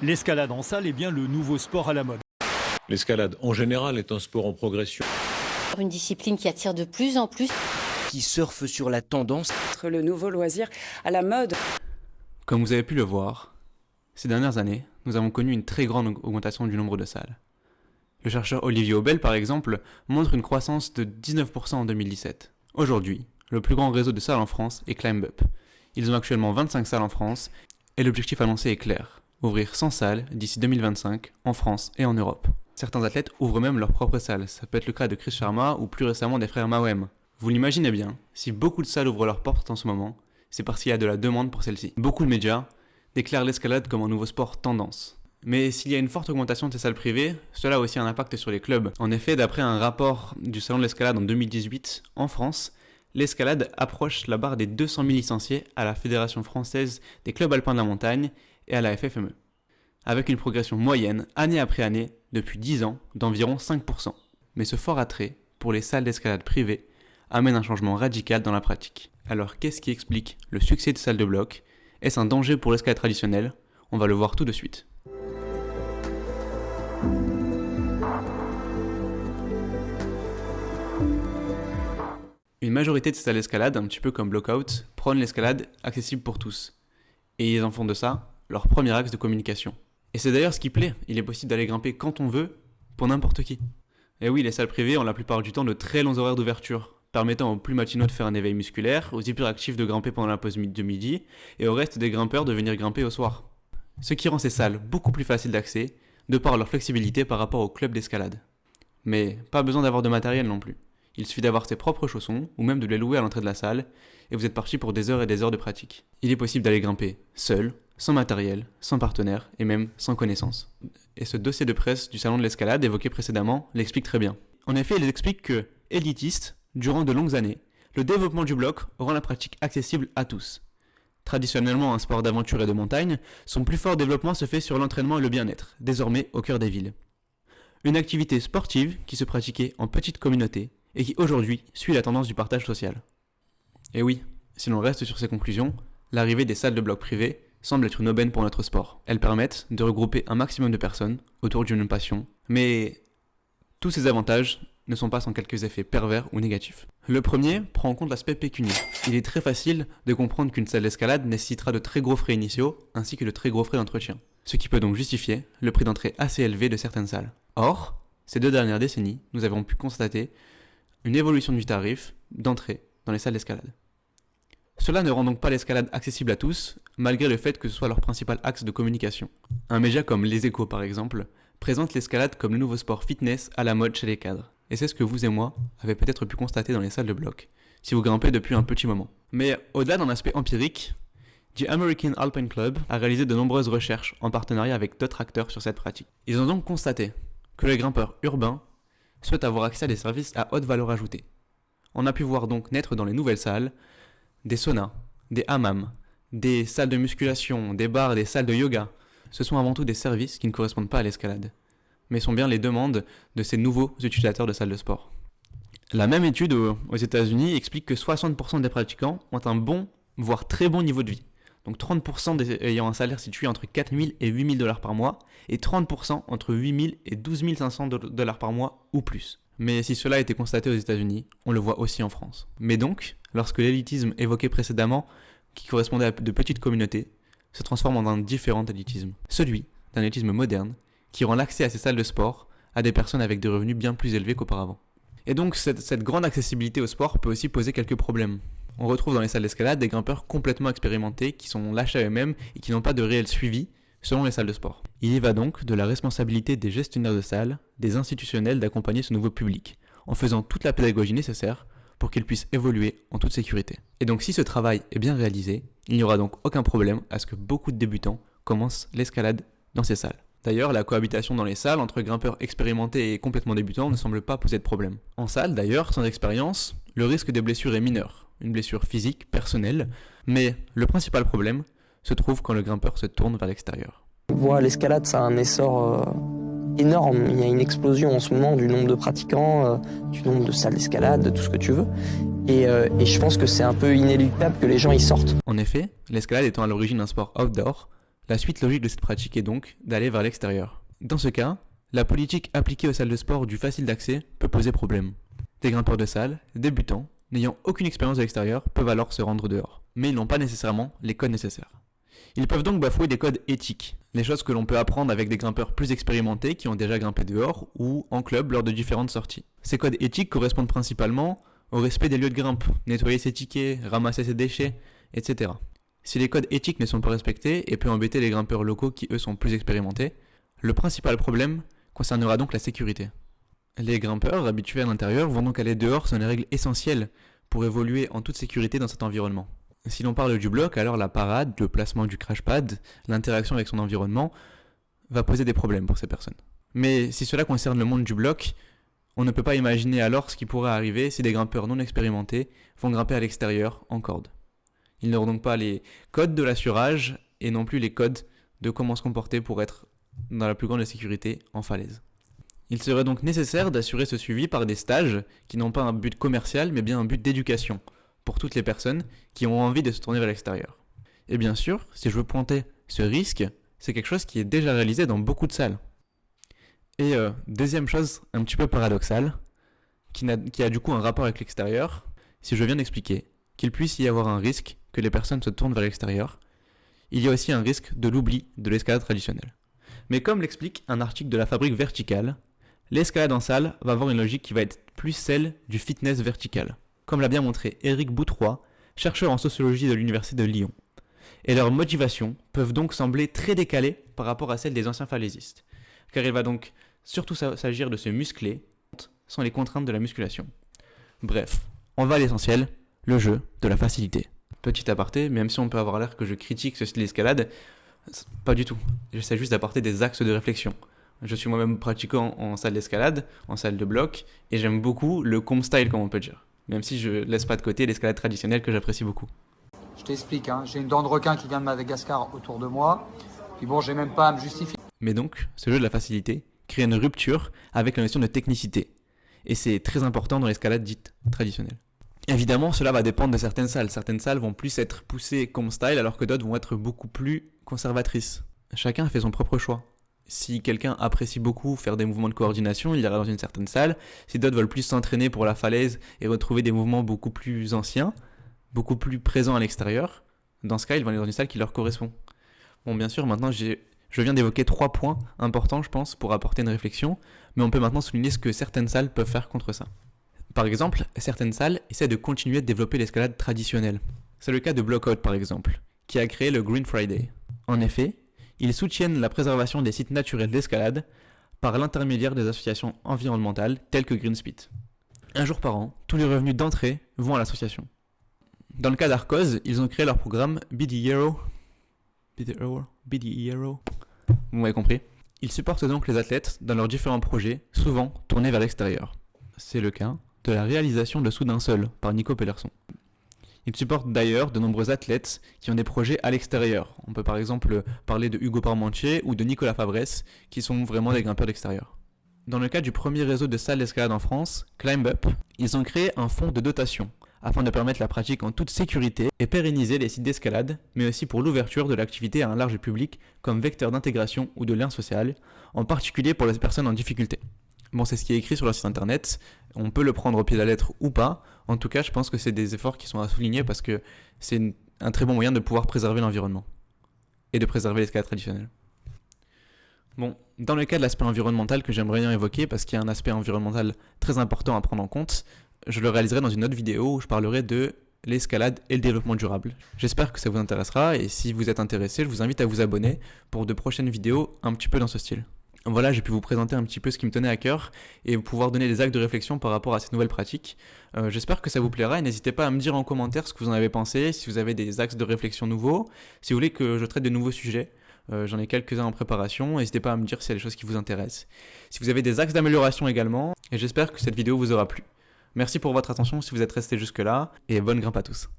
L'escalade en salle est bien le nouveau sport à la mode. L'escalade, en général, est un sport en progression. Une discipline qui attire de plus en plus. Qui surfe sur la tendance. Le nouveau loisir à la mode. Comme vous avez pu le voir, ces dernières années, nous avons connu une très grande augmentation du nombre de salles. Le chercheur Olivier Aubel, par exemple, montre une croissance de 19% en 2017. Aujourd'hui, le plus grand réseau de salles en France est Climb Up. Ils ont actuellement 25 salles en France et l'objectif annoncé est clair, ouvrir 100 salles d'ici 2025 en France et en Europe. Certains athlètes ouvrent même leur propre salle, ça peut être le cas de Chris Sharma ou plus récemment des frères Mawem. Vous l'imaginez bien, si beaucoup de salles ouvrent leurs portes en ce moment, c'est parce qu'il y a de la demande pour celles-ci. Beaucoup de médias déclarent l'escalade comme un nouveau sport tendance. Mais s'il y a une forte augmentation de ces salles privées, cela a aussi un impact sur les clubs. En effet, d'après un rapport du Salon de l'escalade en 2018, en France, l'escalade approche la barre des 200 000 licenciés à la Fédération française des clubs alpins de la montagne et à la FFME, avec une progression moyenne, année après année, depuis 10 ans, d'environ 5%. Mais ce fort attrait pour les salles d'escalade privées amène un changement radical dans la pratique. Alors qu'est-ce qui explique le succès de salles de bloc? Est-ce un danger pour l'escalade traditionnelle? On va le voir tout de suite. Une majorité de salles d'escalade, un petit peu comme Blockout, prônent l'escalade accessible pour tous. Et ils en font de ça leur premier axe de communication. Et c'est d'ailleurs ce qui plaît, il est possible d'aller grimper quand on veut, pour n'importe qui. Et oui, les salles privées ont la plupart du temps de très longs horaires d'ouverture, permettant aux plus matinaux de faire un éveil musculaire, aux hyperactifs de grimper pendant la pause de midi, et au reste des grimpeurs de venir grimper au soir. Ce qui rend ces salles beaucoup plus faciles d'accès, de par leur flexibilité par rapport aux clubs d'escalade. Mais pas besoin d'avoir de matériel non plus. Il suffit d'avoir ses propres chaussons, ou même de les louer à l'entrée de la salle, et vous êtes parti pour des heures et des heures de pratique. Il est possible d'aller grimper seul, sans matériel, sans partenaire, et même sans connaissance. Et ce dossier de presse du salon de l'escalade évoqué précédemment l'explique très bien. En effet, il explique que, élitiste, durant de longues années, le développement du bloc rend la pratique accessible à tous. Traditionnellement un sport d'aventure et de montagne, son plus fort développement se fait sur l'entraînement et le bien-être, désormais au cœur des villes. Une activité sportive qui se pratiquait en petite communauté et qui aujourd'hui suit la tendance du partage social. Et oui, si l'on reste sur ces conclusions, l'arrivée des salles de bloc privées semble être une aubaine pour notre sport. Elles permettent de regrouper un maximum de personnes autour d'une passion, mais tous ces avantages ne sont pas sans quelques effets pervers ou négatifs. Le premier prend en compte l'aspect pécunier. Il est très facile de comprendre qu'une salle d'escalade nécessitera de très gros frais initiaux ainsi que de très gros frais d'entretien, ce qui peut donc justifier le prix d'entrée assez élevé de certaines salles. Or, ces 2 dernières décennies, nous avons pu constater une évolution du tarif d'entrée dans les salles d'escalade. Cela ne rend donc pas l'escalade accessible à tous, malgré le fait que ce soit leur principal axe de communication. Un média comme Les Échos par exemple, présente l'escalade comme le nouveau sport fitness à la mode chez les cadres. Et c'est ce que vous et moi avez peut-être pu constater dans les salles de bloc, si vous grimpez depuis un petit moment. Mais au-delà d'un aspect empirique, The American Alpine Club a réalisé de nombreuses recherches en partenariat avec d'autres acteurs sur cette pratique. Ils ont donc constaté que les grimpeurs urbains souhaitent avoir accès à des services à haute valeur ajoutée. On a pu voir donc naître dans les nouvelles salles des saunas, des hammams, des salles de musculation, des bars, des salles de yoga. Ce sont avant tout des services qui ne correspondent pas à l'escalade, mais sont bien les demandes de ces nouveaux utilisateurs de salles de sport. La même étude aux États-Unis explique que 60% des pratiquants ont un bon, voire très bon niveau de vie. Donc 30% ayant un salaire situé entre 4 000 et 8 000 dollars par mois, et 30% entre 8 000 et 12 500 dollars par mois ou plus. Mais si cela a été constaté aux États-Unis, on le voit aussi en France. Mais donc, lorsque l'élitisme évoqué précédemment, qui correspondait à de petites communautés, se transforme en un différent élitisme. Celui d'un élitisme moderne, qui rend l'accès à ces salles de sport à des personnes avec des revenus bien plus élevés qu'auparavant. Et donc cette grande accessibilité au sport peut aussi poser quelques problèmes. On retrouve dans les salles d'escalade des grimpeurs complètement expérimentés qui sont lâchés à eux-mêmes et qui n'ont pas de réel suivi selon les salles de sport. Il y va donc de la responsabilité des gestionnaires de salles, des institutionnels d'accompagner ce nouveau public, en faisant toute la pédagogie nécessaire pour qu'il puisse évoluer en toute sécurité. Et donc si ce travail est bien réalisé, il n'y aura donc aucun problème à ce que beaucoup de débutants commencent l'escalade dans ces salles. D'ailleurs, la cohabitation dans les salles entre grimpeurs expérimentés et complètement débutants ne semble pas poser de problème. En salle, d'ailleurs, sans expérience, le risque de blessure est mineur. Une blessure physique, personnelle, mais le principal problème se trouve quand le grimpeur se tourne vers l'extérieur. On voit l'escalade, ça a un essor énorme. Il y a une explosion en ce moment du nombre de pratiquants, du nombre de salles d'escalade, de tout ce que tu veux. Et je pense que c'est un peu inéluctable que les gens y sortent. En effet, l'escalade étant à l'origine un sport outdoor, La suite logique de cette pratique est donc d'aller vers l'extérieur. Dans ce cas, la politique appliquée aux salles de sport du facile d'accès peut poser problème. Des grimpeurs de salle, débutants, n'ayant aucune expérience de l'extérieur, peuvent alors se rendre dehors. Mais ils n'ont pas nécessairement les codes nécessaires. Ils peuvent donc bafouer des codes éthiques, les choses que l'on peut apprendre avec des grimpeurs plus expérimentés qui ont déjà grimpé dehors ou en club lors de différentes sorties. Ces codes éthiques correspondent principalement au respect des lieux de grimpe, nettoyer ses tickets, ramasser ses déchets, etc. Si les codes éthiques ne sont pas respectés et peut embêter les grimpeurs locaux qui eux sont plus expérimentés, le principal problème concernera donc la sécurité. Les grimpeurs habitués à l'intérieur vont donc aller dehors selon les règles essentielles pour évoluer en toute sécurité dans cet environnement. Si l'on parle du bloc, alors la parade, le placement du crash pad, l'interaction avec son environnement va poser des problèmes pour ces personnes. Mais si cela concerne le monde du bloc, on ne peut pas imaginer alors ce qui pourrait arriver si des grimpeurs non expérimentés vont grimper à l'extérieur en corde. Ils n'auront donc pas les codes de l'assurage et non plus les codes de comment se comporter pour être dans la plus grande sécurité en falaise. Il serait donc nécessaire d'assurer ce suivi par des stages qui n'ont pas un but commercial mais bien un but d'éducation pour toutes les personnes qui ont envie de se tourner vers l'extérieur. Et bien sûr, si je veux pointer ce risque, c'est quelque chose qui est déjà réalisé dans beaucoup de salles. Et deuxième chose un petit peu paradoxale, qui a du coup un rapport avec l'extérieur, si je viens d'expliquer qu'il puisse y avoir un risque que les personnes se tournent vers l'extérieur, il y a aussi un risque de l'oubli de l'escalade traditionnelle. Mais comme l'explique un article de la Fabrique verticale, l'escalade en salle va avoir une logique qui va être plus celle du fitness vertical, comme l'a bien montré Éric Boutroy, chercheur en sociologie de l'Université de Lyon. Et leurs motivations peuvent donc sembler très décalées par rapport à celles des anciens falaisistes, car il va donc surtout s'agir de se muscler sans les contraintes de la musculation. Bref, on va à l'essentiel, le jeu de la facilité. Petit aparté, même si on peut avoir l'air que je critique ce style d'escalade, pas du tout. J'essaie juste d'apporter des axes de réflexion. Je suis moi-même pratiquant en salle d'escalade, en salle de bloc, et j'aime beaucoup le comb style, comme on peut dire. Même si je laisse pas de côté l'escalade traditionnelle que j'apprécie beaucoup. Je t'explique, j'ai une dent de requin qui vient de Madagascar autour de moi, puis bon, j'ai même pas à me justifier. Mais donc, ce jeu de la facilité crée une rupture avec la notion de technicité. Et c'est très important dans l'escalade dite traditionnelle. Évidemment, cela va dépendre de certaines salles. Certaines salles vont plus être poussées comme style, alors que d'autres vont être beaucoup plus conservatrices. Chacun fait son propre choix. Si quelqu'un apprécie beaucoup faire des mouvements de coordination, il ira dans une certaine salle. Si d'autres veulent plus s'entraîner pour la falaise et retrouver des mouvements beaucoup plus anciens, beaucoup plus présents à l'extérieur, dans ce cas, ils vont aller dans une salle qui leur correspond. Bon, bien sûr, maintenant, je viens d'évoquer 3 points importants, je pense, pour apporter une réflexion, mais on peut maintenant souligner ce que certaines salles peuvent faire contre ça. Par exemple, certaines salles essaient de continuer de développer l'escalade traditionnelle. C'est le cas de Blockout, par exemple, qui a créé le Green Friday. En effet, ils soutiennent la préservation des sites naturels d'escalade par l'intermédiaire des associations environnementales telles que GreenSpeed. Un jour par an, tous les revenus d'entrée vont à l'association. Dans le cas d'Arcos, ils ont créé leur programme Be the Hero. Vous m'avez compris. Ils supportent donc les athlètes dans leurs différents projets, souvent tournés vers l'extérieur. C'est le cas de la réalisation de Soudain Seul par Nico Pellerson. Ils supportent d'ailleurs de nombreux athlètes qui ont des projets à l'extérieur. On peut par exemple parler de Hugo Parmentier ou de Nicolas Fabresse, qui sont vraiment des grimpeurs d'extérieur. Dans le cas du premier réseau de salles d'escalade en France, Climb Up, ils ont créé un fonds de dotation afin de permettre la pratique en toute sécurité et pérenniser les sites d'escalade, mais aussi pour l'ouverture de l'activité à un large public comme vecteur d'intégration ou de lien social, en particulier pour les personnes en difficulté. Bon, c'est ce qui est écrit sur leur site internet, on peut le prendre au pied de la lettre ou pas, en tout cas je pense que c'est des efforts qui sont à souligner parce que c'est un très bon moyen de pouvoir préserver l'environnement et de préserver l'escalade traditionnelle. Bon, dans le cas de l'aspect environnemental que j'aimerais bien évoquer, parce qu'il y a un aspect environnemental très important à prendre en compte, je le réaliserai dans une autre vidéo où je parlerai de l'escalade et le développement durable. J'espère que ça vous intéressera et si vous êtes intéressé, je vous invite à vous abonner pour de prochaines vidéos un petit peu dans ce style. Voilà, j'ai pu vous présenter un petit peu ce qui me tenait à cœur et pouvoir donner des axes de réflexion par rapport à cette nouvelle pratique. J'espère que ça vous plaira et n'hésitez pas à me dire en commentaire ce que vous en avez pensé, si vous avez des axes de réflexion nouveaux, si vous voulez que je traite de nouveaux sujets. J'en ai quelques-uns en préparation, n'hésitez pas à me dire s'il y a des choses qui vous intéressent. Si vous avez des axes d'amélioration également, et j'espère que cette vidéo vous aura plu. Merci pour votre attention si vous êtes resté jusque là, et bonne grimpe à tous.